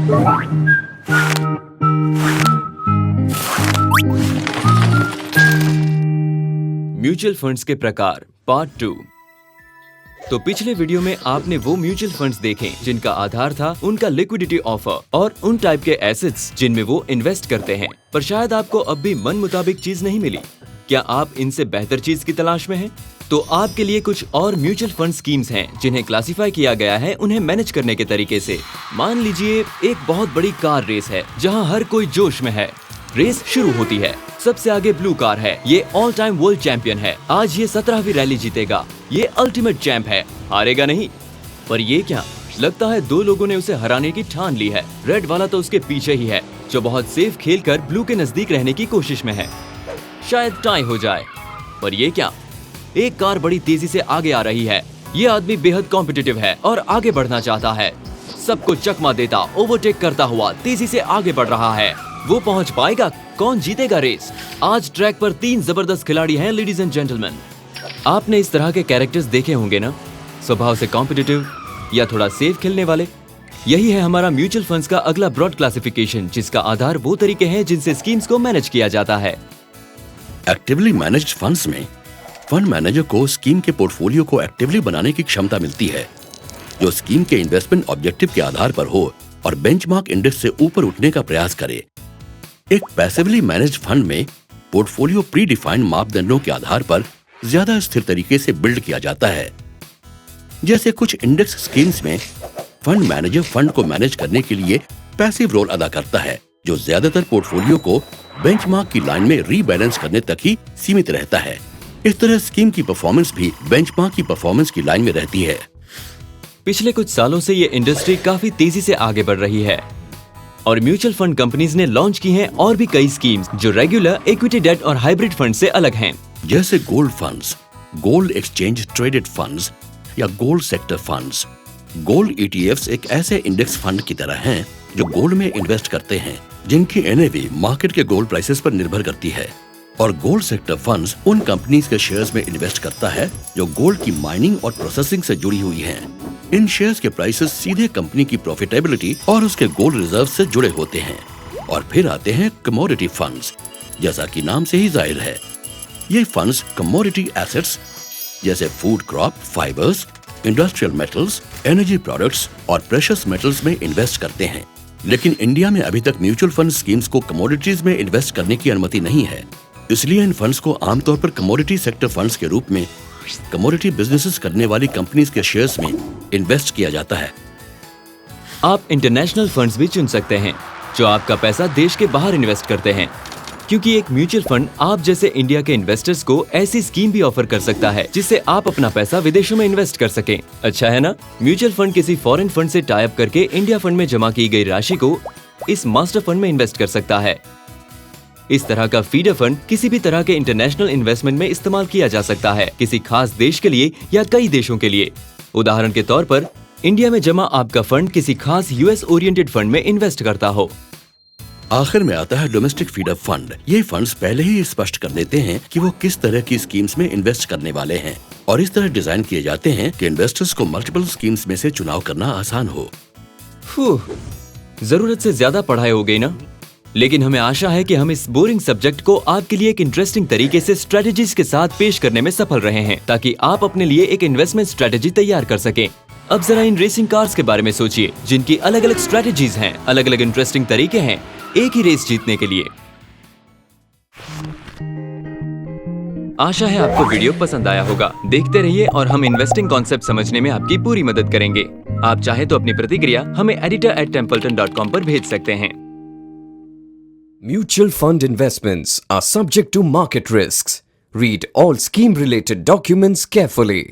Mutual funds के प्रकार part 2। तो पिछले वीडियो में आपने वो म्यूचुअल फंड्स देखे जिनका आधार था उनका लिक्विडिटी ऑफर और उन टाइप के एसेट्स जिनमें वो इन्वेस्ट करते हैं। पर शायद आपको अब भी मन मुताबिक चीज नहीं मिली। क्या आप इनसे बेहतर चीज की तलाश में हैं? तो आपके लिए कुछ और म्यूचुअल फंड स्कीम्स हैं जिन्हें क्लासिफाई किया गया है उन्हें मैनेज करने के तरीके से। मान लीजिए एक बहुत बड़ी कार रेस है जहाँ हर कोई जोश में है। रेस शुरू होती है। सबसे आगे ब्लू कार है। ये ऑल टाइम वर्ल्ड चैंपियन है। आज ये 17वीं रैली जीतेगा। ये अल्टीमेट चैंप है, हारेगा नहीं। पर ये क्या, लगता है दो लोगों ने उसे हराने की ठान ली है। रेड वाला तो उसके पीछे ही है, जो बहुत सेफ खेलकर ब्लू के नजदीक रहने की कोशिश में है। शायद टाई हो जाए। पर ये क्या, एक कार बड़ी तेजी से आगे आ रही है। ये आदमी बेहद कॉम्पिटिटिव है और आगे बढ़ना चाहता है। सबको चकमा देता, ओवरटेक करता हुआ तेजी से आगे बढ़ रहा है। वो पहुंच पाएगा? कौन जीतेगा रेस? आज ट्रैक पर 3 जबरदस्त खिलाड़ी हैं लेडीज एंड जेंटलमैन। आपने इस तरह के कैरेक्टर्स देखे होंगे ना, स्वभाव से कॉम्पिटिटिव या थोड़ा सेफ खेलने वाले। यही है हमारा म्यूचुअल फंड्स का अगला ब्रॉड क्लासिफिकेशन, जिसका आधार वो तरीके हैं जिनसे स्कीम्स को मैनेज किया जाता है। एक्टिवली मैनेज्ड फंड्स में फंड मैनेजर को स्कीम के पोर्टफोलियो को एक्टिवली बनाने की क्षमता मिलती है, जो स्कीम के इन्वेस्टमेंट ऑब्जेक्टिव के आधार पर हो और बेंचमार्क इंडेक्स से ऊपर उठने का प्रयास करे। एक पैसिवली मैनेज्ड फंड में पोर्टफोलियो प्री डिफाइंड मापदंडों के आधार पर ज्यादा स्थिर तरीके से बिल्ड किया जाता है। जैसे कुछ इंडेक्स स्कीम्स में फंड मैनेजर फंड को मैनेज करने के लिए पैसिव रोल अदा करता है, जो ज्यादातर पोर्टफोलियो को बेंचमार्क की लाइन में रीबैलेंस करने तक ही सीमित रहता है। इस तरह स्कीम की परफॉर्मेंस भी बेंचमार्क की परफॉर्मेंस की लाइन में रहती है। पिछले कुछ सालों से ये इंडस्ट्री काफी तेजी से आगे बढ़ रही है और म्यूचुअल फंड कंपनीज ने लॉन्च की हैं और भी कई स्कीम्स जो रेगुलर इक्विटी डेट और हाइब्रिड फंड से अलग हैं। जैसे gold funds, gold exchange traded funds या gold sector funds. Gold ETFs एक ऐसे इंडेक्स फंड की तरह हैं जो गोल्ड में इन्वेस्ट करते हैं, जिनकी एनएवी मार्केट के गोल्ड प्राइसेस पर निर्भर करती है। और गोल्ड सेक्टर फंड्स उन कंपनीज के शेयर्स में इन्वेस्ट करता है जो गोल्ड की माइनिंग और प्रोसेसिंग से जुड़ी हुई हैं। इन शेयर्स के प्राइसेस सीधे कंपनी की प्रॉफिटेबिलिटी और उसके गोल्ड रिजर्व से जुड़े होते हैं। और फिर आते हैं कमोडिटी फंड्स। जैसा कि नाम से ही जाहिर है, ये फंड्स कमोडिटी एसेट्स जैसे food crop, fibres, industrial metals, energy products और प्रेशियस मेटल्स में इन्वेस्ट करते हैं। लेकिन इंडिया में अभी तक म्यूचुअल फंड स्कीम्स को कमोडिटीज में इन्वेस्ट करने की अनुमति नहीं है। इसलिए इन फंड्स को आमतौर पर कमोडिटी सेक्टर फंड्स के रूप में कमोडिटी बिजनेसेस करने वाली कंपनीज के शेयर्स में इन्वेस्ट किया जाता है। आप इंटरनेशनल फंड्स भी चुन सकते हैं जो आपका पैसा देश के बाहर इन्वेस्ट करते हैं, क्योंकि एक म्यूचुअल फंड आप जैसे इंडिया के इन्वेस्टर्स को ऐसी स्कीम भी ऑफर कर सकता है जिससे आप अपना पैसा विदेशों में इन्वेस्ट कर सकें। अच्छा है ना? म्यूचुअल फंड किसी फॉरेन फंड से टाई अप करके इंडिया फंड में जमा की गई राशि को इस मास्टर फंड में इन्वेस्ट कर सकता है। इस तरह का फीडर फंड किसी भी तरह के इंटरनेशनल इन्वेस्टमेंट में इस्तेमाल किया जा सकता है, किसी खास देश के लिए या कई देशों के लिए। उदाहरण के तौर पर इंडिया में जमा आपका फंड किसी खास यूएस ओरिएंटेड फंड में इन्वेस्ट करता हो। आखिर में आता है डोमेस्टिक फीडर फंड। ये फंड्स पहले ही स्पष्ट कर देते हैं कि वो किस तरह की स्कीम्स में इन्वेस्ट करने वाले हैं और इस तरह डिजाइन किए जाते हैं कि इन्वेस्टर्स को मल्टीपल स्कीम्स में से चुनाव करना आसान हो। जरूरत से ज्यादा पढ़ाई हो गई ना? लेकिन हमें आशा है कि हम इस बोरिंग सब्जेक्ट को आपके लिए एक इंटरेस्टिंग तरीके से स्ट्रेटेजीज के साथ पेश करने में सफल रहे हैं, ताकि आप अपने लिए एक इन्वेस्टमेंट स्ट्रेटेजी तैयार कर सकें। अब जरा इन रेसिंग कार्स के बारे में सोचिए, जिनकी अलग अलग स्ट्रेटेजीज हैं, अलग अलग इंटरेस्टिंग तरीके हैं एक ही रेस जीतने के लिए। आशा है आपको वीडियो पसंद आया होगा। देखते रहिए और हम इन्वेस्टिंग कॉन्सेप्ट समझने में आपकी पूरी मदद करेंगे। आप चाहे तो अपनी प्रतिक्रिया हमें editor@templeton.com पर भेज सकते हैं। Mutual fund investments are subject to market risks. Read all scheme-related documents carefully.